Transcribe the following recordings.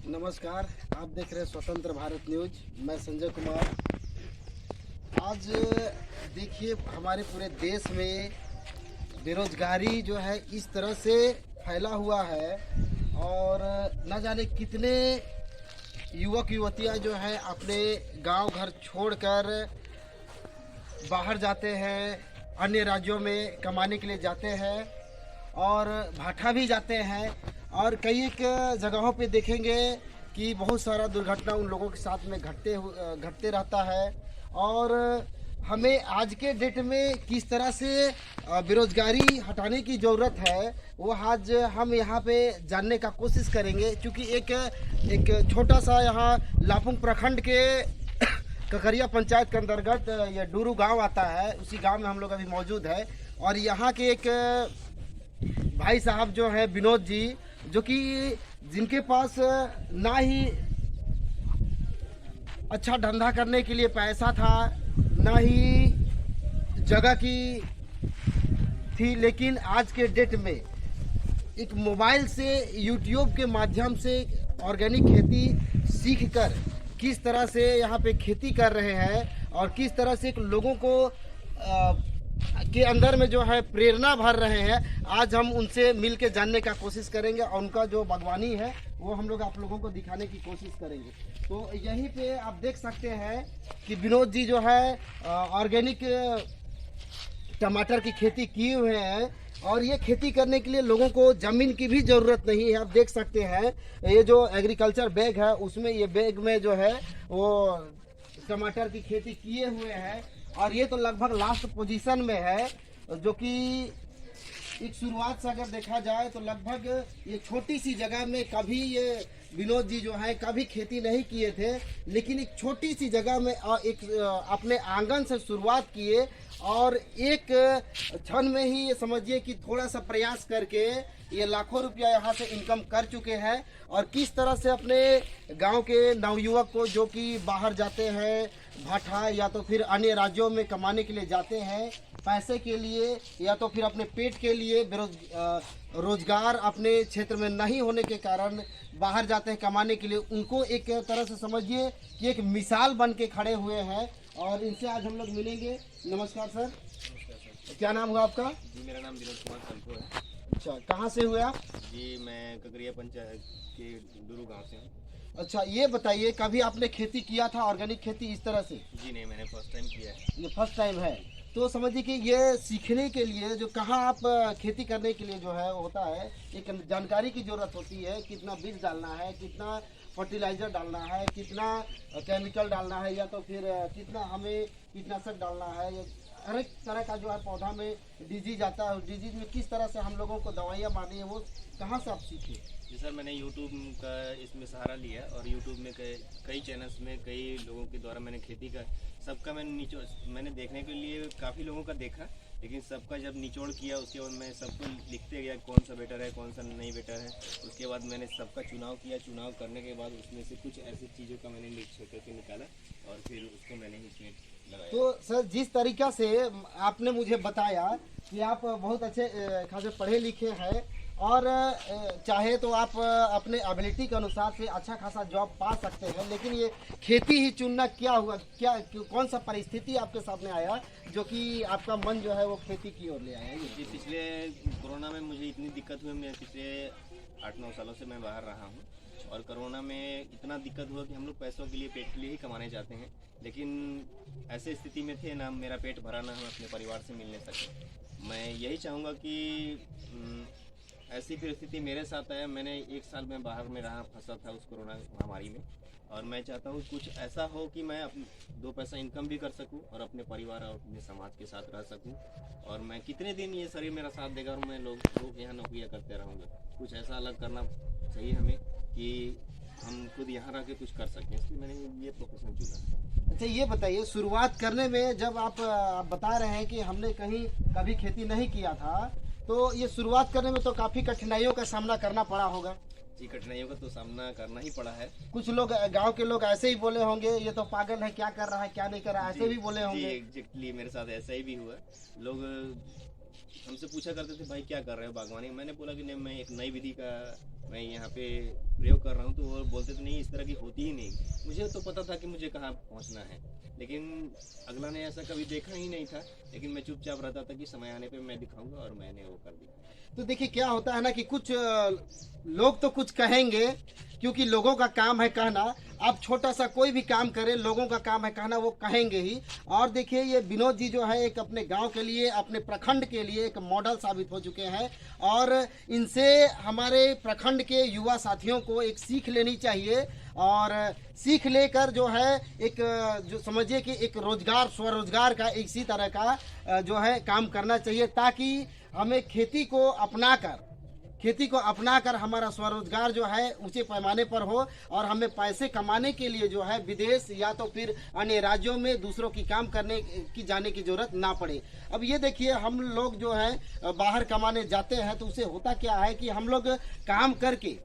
नमस्कार, आप देख रहे हैं स्वतंत्र भारत न्यूज। मैं संजय कुमार। आज देखिए, हमारे पूरे देश में बेरोजगारी जो है इस तरह से फैला हुआ है और न जाने कितने युवक युवतियां जो है अपने गांव घर छोड़कर बाहर जाते हैं, अन्य राज्यों में कमाने के लिए जाते हैं और भाटा भी जाते हैं। और कई एक जगहों पे देखेंगे कि बहुत सारा दुर्घटना उन लोगों के साथ में घटते रहता है। और हमें आज के डेट में किस तरह से बेरोजगारी हटाने की ज़रूरत है वो आज हम यहाँ पे जानने का कोशिश करेंगे। क्योंकि एक छोटा सा यहाँ लापुंग प्रखंड के ककरिया पंचायत के अंतर्गत ये डूरू गांव आता है। उसी गांव में हम लोग अभी मौजूद है और यहाँ के एक भाई साहब जो है विनोद जी, जो कि जिनके पास ना ही अच्छा धंधा करने के लिए पैसा था, ना ही जगह की थी, लेकिन आज के डेट में एक मोबाइल से यूट्यूब के माध्यम से ऑर्गेनिक खेती सीखकर किस तरह से यहाँ पे खेती कर रहे हैं और किस तरह से लोगों को के अंदर में जो है प्रेरणा भर रहे हैं। आज हम उनसे मिल के जानने का कोशिश करेंगे और उनका जो बागवानी है वो हम लोग आप लोगों को दिखाने की कोशिश करेंगे। तो यहीं पे आप देख सकते हैं कि विनोद जी जो है ऑर्गेनिक टमाटर की खेती किए हुए हैं और ये खेती करने के लिए लोगों को ज़मीन की भी ज़रूरत नहीं है। आप देख सकते हैं ये जो एग्रीकल्चर बैग है उसमें ये बैग में जो है वो टमाटर की खेती किए हुए हैं और ये तो लगभग लास्ट पोजीशन में है, जो कि एक शुरुआत से अगर देखा जाए तो लगभग ये छोटी सी जगह में कभी ये विनोद जी जो है कभी खेती नहीं किए थे, लेकिन एक छोटी सी जगह में एक अपने आंगन से शुरुआत किए और एक क्षण में ही ये समझिए कि थोड़ा सा प्रयास करके ये लाखों रुपया यहाँ से इनकम कर चुके हैं। और किस तरह से अपने गांव के नवयुवक को जो कि बाहर जाते हैं भाटा या तो फिर अन्य राज्यों में कमाने के लिए जाते हैं पैसे के लिए या तो फिर अपने पेट के लिए, रोजगार अपने क्षेत्र में नहीं होने के कारण बाहर जाते हैं कमाने के लिए, उनको एक तरह से समझिए कि एक मिसाल बन के खड़े हुए हैं और इनसे आज हम लोग मिलेंगे। नमस्कार सर। क्या नाम हुआ आपका? जी मेरा नाम विनोद कुमार संतो है। अच्छा, कहाँ से हुए आप? जी मैं ककरिया पंचायत के डूरू गांव से हूँ। अच्छा, ये बताइए कभी आपने खेती किया था ऑर्गेनिक खेती इस तरह से? जी नहीं, मैंने फर्स्ट टाइम किया है। ये फर्स्ट टाइम है। तो समझिए कि ये सीखने के लिए जो कहाँ आप खेती करने के लिए जो है होता है एक जानकारी की ज़रूरत होती है। कितना बीज डालना है, कितना फर्टिलाइज़र डालना है, कितना केमिकल डालना है या तो फिर कितना हमें कीटनाशक डालना है। हर एक तरह का जो है पौधा में डिजीज आता है, डिजीज में किस तरह से हम लोगों को दवाइयाँ मारनी है वो कहाँ से आप सीखे? जी सर, मैंने यूट्यूब का इसमें सहारा लिया और यूट्यूब में कई चैनल्स में कई लोगों के द्वारा मैंने खेती का सबका मैंने देखने के लिए काफ़ी लोगों का देखा, लेकिन सबका जब निचोड़ किया उसके बाद मैं सबको लिखते गया कौन सा बेटर है कौन सा नहीं बेटर है। उसके बाद मैंने सबका चुनाव किया। चुनाव करने के बाद उसमें से कुछ ऐसी चीज़ों का मैंने मिक्स करके निकाला और फिर उसको मैंने इसमें लगाया। तो सर, जिस तरीक़ा से आपने मुझे बताया कि आप बहुत अच्छे खासे पढ़े लिखे हैं और चाहे तो आप अपने एबिलिटी के अनुसार से अच्छा खासा जॉब पा सकते हैं, लेकिन ये खेती ही चुनना क्या हुआ? कौन सा परिस्थिति आपके सामने आया जो कि आपका मन जो है वो खेती की ओर ले आया? जी पिछले कोरोना में मुझे इतनी दिक्कत हुई। मैं पिछले 8-9 सालों से मैं बाहर रहा हूँ और कोरोना में इतना दिक्कत हुआ कि हम लोग पैसों के लिए पेट के लिए ही कमाने जाते हैं, लेकिन ऐसे स्थिति में थे ना मेरा पेट भरा ना हम अपने परिवार से मिलने सके। मैं यही चाहूँगा कि ऐसी परिस्थिति मेरे साथ आया। मैंने 1 साल में बाहर में रहा, फंसा था उस कोरोना महामारी में और मैं चाहता हूँ कुछ ऐसा हो कि मैं 2 पैसा इनकम भी कर सकूँ और अपने परिवार और अपने समाज के साथ रह सकूँ। और मैं कितने दिन ये शरीर मेरा साथ देगा और मैं लोगों के यहाँ नौकरियाँ करते रहूँगा। कुछ ऐसा अलग करना चाहिए हमें कि हम खुद यहाँ रह के कुछ कर सकें, इसलिए मैंने ये प्रोफेशन चुना। अच्छा, ये बताइए शुरुआत करने में जब आप बता रहे हैं कि हमने कभी खेती नहीं किया था, तो ये शुरुआत करने में तो काफ़ी कठिनाइयों का सामना करना पड़ा होगा। जी कठिनाइयों का तो सामना करना ही पड़ा है। कुछ लोग गांव के लोग ऐसे ही बोले होंगे ये तो पागल है, क्या कर रहा है क्या नहीं कर रहा है, ऐसे भी बोले होंगे। एग्जैक्टली मेरे साथ ऐसा ही भी हुआ। लोग हमसे पूछा करते थे भाई क्या कर रहे हो बागवानी। मैंने बोला कि नहीं मैं एक नई विधि का मैं यहाँ पे प्रयोग कर रहा हूँ। तो वो बोलते थे नहीं इस तरह की होती ही नहीं। मुझे तो पता था कि मुझे कहाँ पहुँचना है, लेकिन अगला ने ऐसा कभी देखा ही नहीं था। लेकिन मैं चुपचाप रहता था कि समय आने पे मैं दिखाऊंगा, और मैंने वो कर दिया। तो देखिए क्या होता है ना कि कुछ लोग तो कुछ कहेंगे, क्योंकि लोगों का काम है कहना। आप छोटा सा कोई भी काम करें, लोगों का काम है कहना, वो कहेंगे ही। और देखिए ये विनोद जी जो है एक अपने गांव के लिए, अपने प्रखंड के लिए एक मॉडल साबित हो चुके हैं। और इनसे हमारे प्रखंड के युवा साथियों को एक सीख लेनी चाहिए, और सीख लेकर जो है एक जो समझिए कि एक रोजगार, स्वरोजगार का इसी तरह का जो है काम करना चाहिए, ताकि हमें खेती को अपनाकर हमारा स्वरोजगार जो है ऊंचे पैमाने पर हो, और हमें पैसे कमाने के लिए जो है विदेश या तो फिर अन्य राज्यों में दूसरों की काम करने की जाने की जरूरत ना पड़े। अब ये देखिए हम लोग जो है बाहर कमाने जाते हैं, तो उसे होता क्या है कि हम लोग काम करके,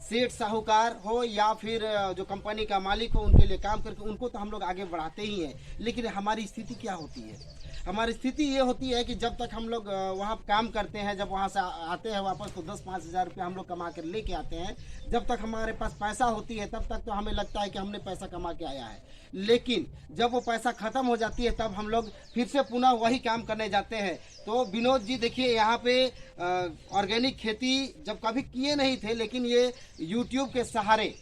सेठ साहूकार हो या फिर जो कंपनी का मालिक हो, उनके लिए काम करके उनको तो हम लोग आगे बढ़ाते ही हैं। लेकिन हमारी स्थिति क्या होती है? हमारी स्थिति ये होती है कि जब तक हम लोग वहाँ काम करते हैं, जब वहाँ से आते हैं वापस, तो 10-5 हज़ार रुपये हम लोग कमा कर लेके आते हैं। जब तक हमारे पास पैसा होती है तब तक तो हमें लगता है कि हमने पैसा कमा के आया है। लेकिन जब वो पैसा ख़त्म हो जाती है तब हम लोग फिर से पुनः वही काम करने जाते हैं। तो विनोद जी देखिए यहाँ पे ऑर्गेनिक खेती जब कभी किए नहीं थे, लेकिन ये यूट्यूब के सहारे,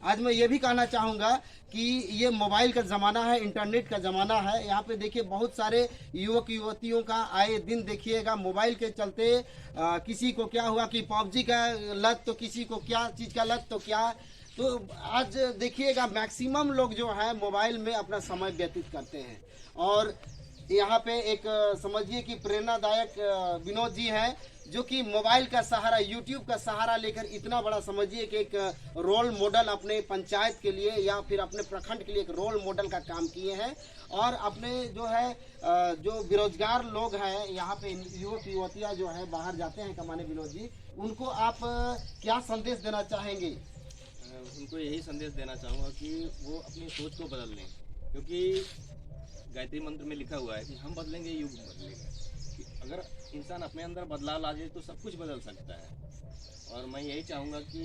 आज मैं ये भी कहना चाहूँगा कि ये मोबाइल का ज़माना है, इंटरनेट का ज़माना है। यहाँ पे देखिए बहुत सारे युवक युवतियों का आए दिन देखिएगा मोबाइल के चलते किसी को क्या हुआ कि पबजी का लत, तो किसी को क्या चीज़ का लत, तो क्या। तो आज देखिएगा मैक्सिमम लोग जो है मोबाइल में अपना समय व्यतीत करते हैं। और यहाँ पे एक समझिए कि प्रेरणादायक विनोद जी हैं, जो कि मोबाइल का सहारा, यूट्यूब का सहारा लेकर इतना बड़ा समझिए कि एक रोल मॉडल अपने पंचायत के लिए या फिर अपने प्रखंड के लिए एक रोल मॉडल का काम किए हैं। और अपने जो है जो बेरोजगार लोग हैं यहाँ पे, युवक युवतियाँ जो है बाहर जाते हैं कमाने, विनोद जी उनको आप क्या संदेश देना चाहेंगे? उनको यही संदेश देना चाहूँगा कि वो अपनी सोच को बदल लें, क्योंकि गायत्री मंत्र में लिखा हुआ है कि हम बदलेंगे युग बदलेगा। कि अगर इंसान अपने अंदर बदलाव ला जाए तो सब कुछ बदल सकता है। और मैं यही चाहूँगा कि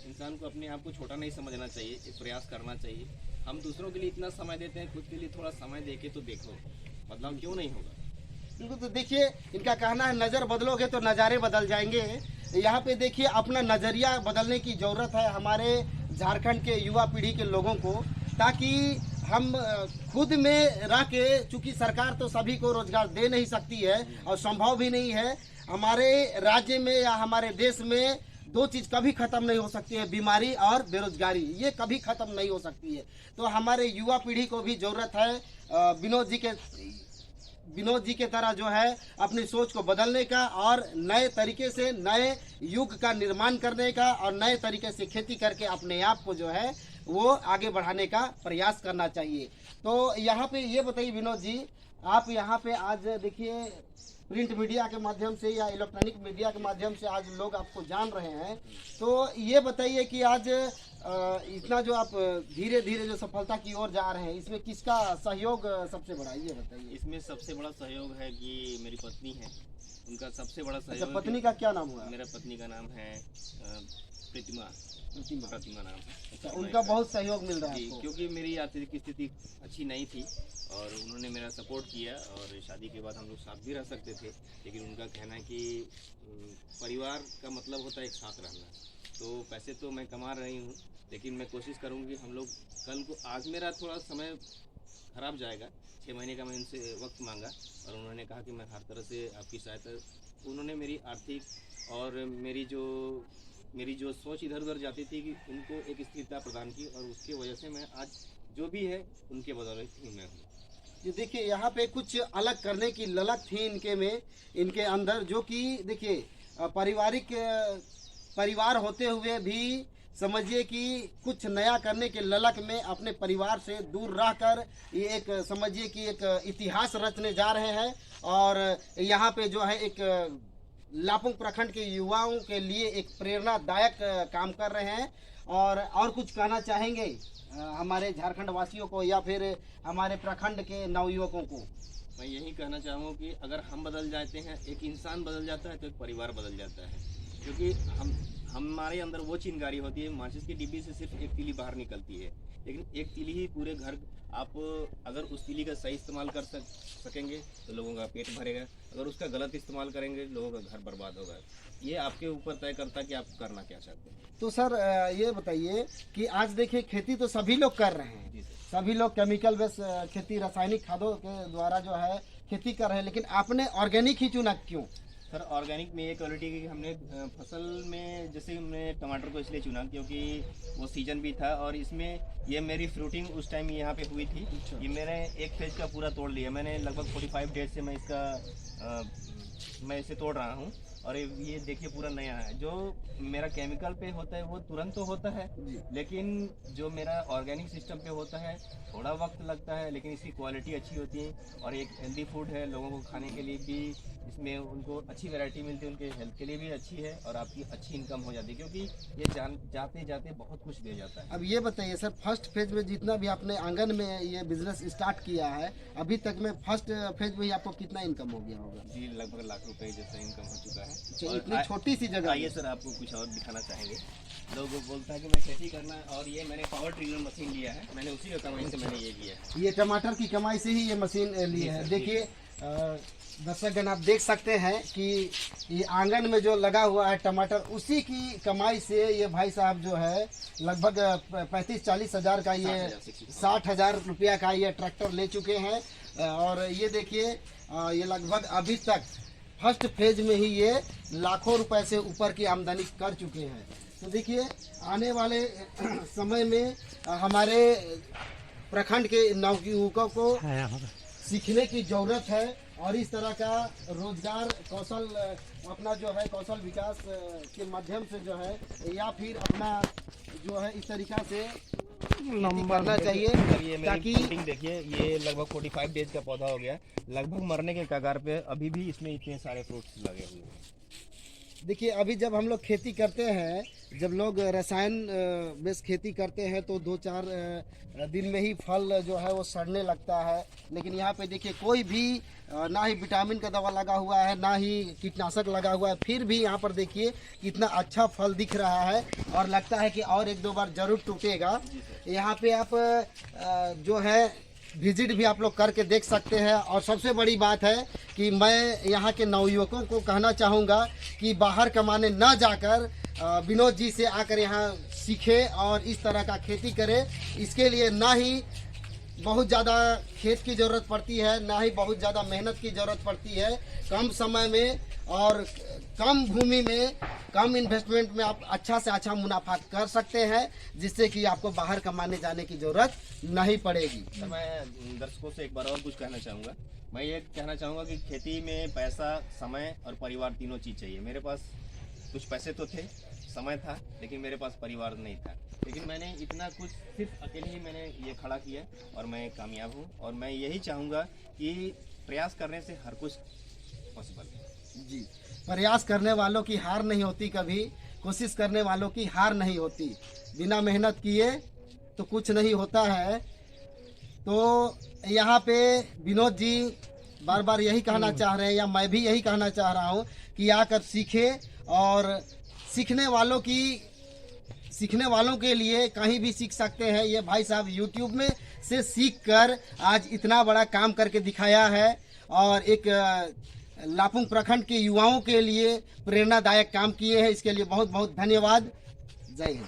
इंसान को अपने आप को छोटा नहीं समझना चाहिए, एक प्रयास करना चाहिए। हम दूसरों के लिए इतना समय देते हैं, खुद के लिए थोड़ा समय देके तो देखो बदलाव क्यों नहीं होगा। बिल्कुल। तो देखिए इनका कहना है नज़र बदलोगे तो नज़ारे बदल जाएंगे। यहाँ पे देखिए अपना नज़रिया बदलने की ज़रूरत है हमारे झारखंड के युवा पीढ़ी के लोगों को, ताकि हम खुद में रह के, चूँकि सरकार तो सभी को रोजगार दे नहीं सकती है और संभव भी नहीं है। हमारे राज्य में या हमारे देश में दो चीज़ कभी ख़त्म नहीं हो सकती है, बीमारी और बेरोजगारी, ये कभी ख़त्म नहीं हो सकती है। तो हमारे युवा पीढ़ी को भी ज़रूरत है विनोद जी के तरह जो है अपनी सोच को बदलने का, और नए तरीके से नए युग का निर्माण करने का, और नए तरीके से खेती करके अपने आप को जो है वो आगे बढ़ाने का प्रयास करना चाहिए। तो यहाँ पे ये बताइए विनोद जी, आप यहाँ पे आज देखिए प्रिंट मीडिया के माध्यम से या इलेक्ट्रॉनिक मीडिया के माध्यम से आज लोग आपको जान रहे हैं, तो ये बताइए कि आज इतना जो आप धीरे धीरे जो सफलता की ओर जा रहे हैं, इसमें किसका सहयोग सबसे बड़ा, ये बताइए। इसमें सबसे बड़ा सहयोग है कि मेरी पत्नी है, उनका सबसे बड़ा सहयोग। अच्छा, पत्नी का क्या नाम हुआ? मेरा पत्नी का नाम है प्रतिमा नाम है। अच्छा, उनका बहुत सहयोग मिल रहा है आपको? क्योंकि मेरी आर्थिक स्थिति अच्छी नहीं थी और उन्होंने मेरा सपोर्ट किया, और शादी के बाद हम लोग साथ भी रह सकते थे, लेकिन उनका कहना है कि परिवार का मतलब होता है एक साथ रहना। तो पैसे तो मैं कमा रही हूँ, लेकिन मैं कोशिश करूँगी हम लोग कल को, आज मेरा थोड़ा समय खराब जाएगा, 6 महीने का मैं उनसे वक्त मांगा, और उन्होंने कहा कि मैं हर तरह से आपकी सहायता। उन्होंने मेरी आर्थिक और मेरी जो सोच इधर उधर जाती थी कि उनको एक स्थिरता प्रदान की, और उसकी वजह से मैं आज जो भी है उनके बदौलत ही मैं हूँ। ये देखिए यहाँ पे कुछ अलग करने की ललक थी इनके अंदर, जो कि देखिए परिवार होते हुए भी समझिए कि कुछ नया करने के ललक में अपने परिवार से दूर रहकर ये एक समझिए कि एक इतिहास रचने जा रहे हैं। और यहाँ पे जो है एक लापुंग प्रखंड के युवाओं के लिए एक प्रेरणादायक काम कर रहे हैं। और कुछ कहना चाहेंगे हमारे झारखंड वासियों को या फिर हमारे प्रखंड के नवयुवकों को? मैं यही कहना चाहूँगा कि अगर हम बदल जाते हैं, एक इंसान बदल जाता है तो एक परिवार बदल जाता है। क्योंकि हमारे अंदर वो चिंगारी होती है, माचिस की डिब्बी से सिर्फ एक तीली बाहर निकलती है, लेकिन एक तीली ही पूरे घर, आप अगर उस तीली का सही इस्तेमाल कर सकेंगे तो लोगों का पेट भरेगा, अगर उसका गलत इस्तेमाल करेंगे लोगों का घर बर्बाद होगा। ये आपके ऊपर तय करता है कि आप करना क्या चाहते हैं। तो सर ये बताइए कि आज देखिए खेती तो सभी लोग कर रहे हैं, जी सर। सभी लोग केमिकल बेस खेती, रासायनिक खादों के द्वारा जो है खेती कर रहे हैं, लेकिन आपने ऑर्गेनिक ही चुना क्यों? सर ऑर्गेनिक में ये क्वालिटी की हमने फसल में, जैसे हमने टमाटर को इसलिए चुना क्योंकि वो सीजन भी था और इसमें ये मेरी फ्रूटिंग उस टाइम यहाँ पे हुई थी। ये मैंने एक फेज का पूरा तोड़ लिया, मैंने लगभग 45 डेज से मैं इसे तोड़ रहा हूँ और ये देखिए पूरा नया है। जो मेरा केमिकल पे होता है वो तुरंत तो होता है, लेकिन जो मेरा ऑर्गेनिक सिस्टम पे होता है थोड़ा वक्त लगता है, लेकिन इसकी क्वालिटी अच्छी होती है और एक हेल्दी फूड है, लोगों को खाने के लिए भी इसमें उनको अच्छी वैरायटी मिलती है, उनके हेल्थ के लिए भी अच्छी है और आपकी अच्छी इनकम हो जाती है, क्योंकि ये जाते जाते बहुत कुछ दे जाता है। अब ये बताइए सर, फर्स्ट फेज में जितना भी आपने आंगन में ये बिजनेस स्टार्ट किया है, अभी तक में फर्स्ट फेज में ही आपको कितना इनकम हो गया होगा? जी लगभग लाख रुपए जैसा इनकम हो चुका है। और इतनी छोटी सी जगह। आइए सर आपको कुछ और दिखाना चाहेंगे। लोग बोलता है कि मैं खेती करना, और ये मैंने पावर ट्रिलर मशीन लिया है, मैंने उसी का कमाई से मैंने ये किया है। ये टमाटर की कमाई से ही ये मशीन ली है। देखिए दर्शकगण, आप देख सकते हैं कि ये आंगन में जो लगा हुआ है टमाटर, उसी की कमाई से ये भाई साहब जो है लगभग 35-40 हज़ार का, ये 60,000 रुपया का ये ट्रैक्टर ले चुके हैं। और ये देखिए ये लगभग अभी तक फर्स्ट फेज में ही ये लाखों रुपए से ऊपर की आमदनी कर चुके हैं। तो देखिए आने वाले समय में हमारे प्रखंड के नवयुवकों को सीखने की जरूरत है और इस तरह का रोजगार कौशल अपना जो है कौशल विकास के माध्यम से जो है, या फिर अपना जो है इस तरीका से करना चाहिए। ये ताकि देखिए ये लगभग 45 डेज का पौधा हो गया, लगभग मरने के कगार पे, अभी भी इसमें इतने सारे फ्रूट्स लगे हुए हैं। देखिए अभी जब हम लोग खेती करते हैं, जब लोग रसायन बेस खेती करते हैं तो 2-4 दिन में ही फल जो है वो सड़ने लगता है, लेकिन यहाँ पे देखिए कोई भी ना ही विटामिन का दवा लगा हुआ है, ना ही कीटनाशक लगा हुआ है, फिर भी यहाँ पर देखिए कितना अच्छा फल दिख रहा है और लगता है कि और 1-2 बार जरूर टूटेगा। यहाँ पे आप जो है विजिट भी आप लोग करके देख सकते हैं। और सबसे बड़ी बात है कि मैं यहाँ के नवयुवकों को कहना चाहूँगा कि बाहर कमाने न जाकर विनोद जी से आकर यहाँ सीखें और इस तरह का खेती करें। इसके लिए ना ही बहुत ज़्यादा खेत की ज़रूरत पड़ती है, ना ही बहुत ज़्यादा मेहनत की ज़रूरत पड़ती है। कम समय में और कम भूमि में, कम इन्वेस्टमेंट में आप अच्छा से अच्छा मुनाफा कर सकते हैं, जिससे कि आपको बाहर कमाने जाने की ज़रूरत नहीं पड़ेगी। तो मैं दर्शकों से एक बार और कुछ कहना चाहूँगा। मैं ये कहना चाहूँगा कि खेती में पैसा, समय और परिवार तीनों चीज़ चाहिए। मेरे पास कुछ पैसे तो थे, समय था, लेकिन मेरे पास परिवार नहीं था। लेकिन मैंने इतना कुछ सिर्फ अकेले ही मैंने ये खड़ा किया और मैं कामयाब हूँ। और मैं यही चाहूँगा कि प्रयास करने से हर कुछ पॉसिबल है। जी, प्रयास करने वालों की हार नहीं होती कभी, कोशिश करने वालों की हार नहीं होती। बिना मेहनत किए तो कुछ नहीं होता है। तो यहाँ पे विनोद जी बार बार यही कहना चाह रहे हैं, या मैं भी यही कहना चाह रहा हूँ कि आकर सीखें। और सीखने वालों के लिए कहीं भी सीख सकते हैं। ये भाई साहब यूट्यूब में से सीख कर आज इतना बड़ा काम करके दिखाया है और एक लापुंग प्रखंड के युवाओं के लिए प्रेरणादायक काम किए हैं। इसके लिए बहुत बहुत धन्यवाद। जय हिंद।